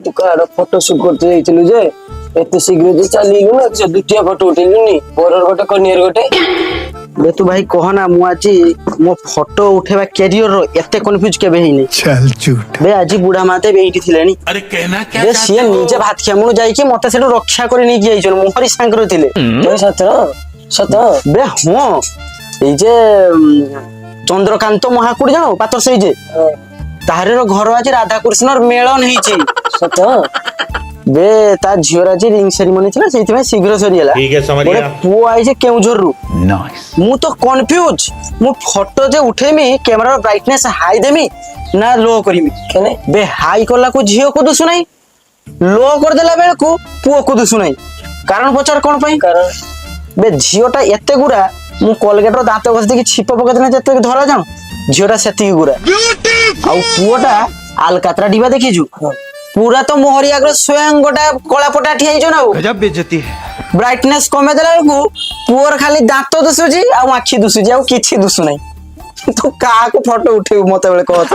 तू car photo shoot करते जाइथिलु जे एते शीघ्र जे चलीलु ना से दुटिया फोटो उठेलुनी पोरर गोटे कनियर गोटे बे तू भाई कहना मु आज मो फोटो उठेबा कैरियर रो एते कंफ्यूज केबे हिनी चल झूठ बे आज बुढ़ा माते बेइटी थिलेनी अरे कहना क्या बे चाहते सिए हो? निजे भात खेमुनु जाई कि मते सेटो रक्षा करि नै जाइछन मोहरी सांकर थिले ए सत सत बे हो এই যে চন্দ্রকান্ত মহাকুড় জানো পাতর সেই যে তাহারের ঘর আছে রাধাকৃষ্ণর মেলন হইছে सत বে তা ঝিওর আছে রিং সেরিমনি ছিল সেইথিমে শীঘ্র সরিগলা ठीक है समझ गया পুଅ আইছে কেউঝরু नाइस मु तो कन्फ्यूज मु फोटो जे उठेमी कैमरा ब्राइटनेस हाई देमी ना लो करीमी केने बे हाई करला को झियो को दुसु नहीं लो कर देला बेल को पुओ को दुसु नहीं कारण पचार कोन पई कारण बे झियोटा एते गुरा मु कोलगेट रो दांत घस देखि छिप पके देना जते धरा जाऊ झियोटा सेति गुरा आउ पुओटा आलकातरा डिबा देखिजु पूरा तो मोहरी आग्र स्वयं गोटा कला पटा ठियाई जो ना गजब बेइज्जती है ब्राइटनेस कमे देला को पुअर खाली दांत दुसुजी आ आखी दुसुजी आ किछि दुसु नहीं तो का को फोटो उठेउ मते बेले कहत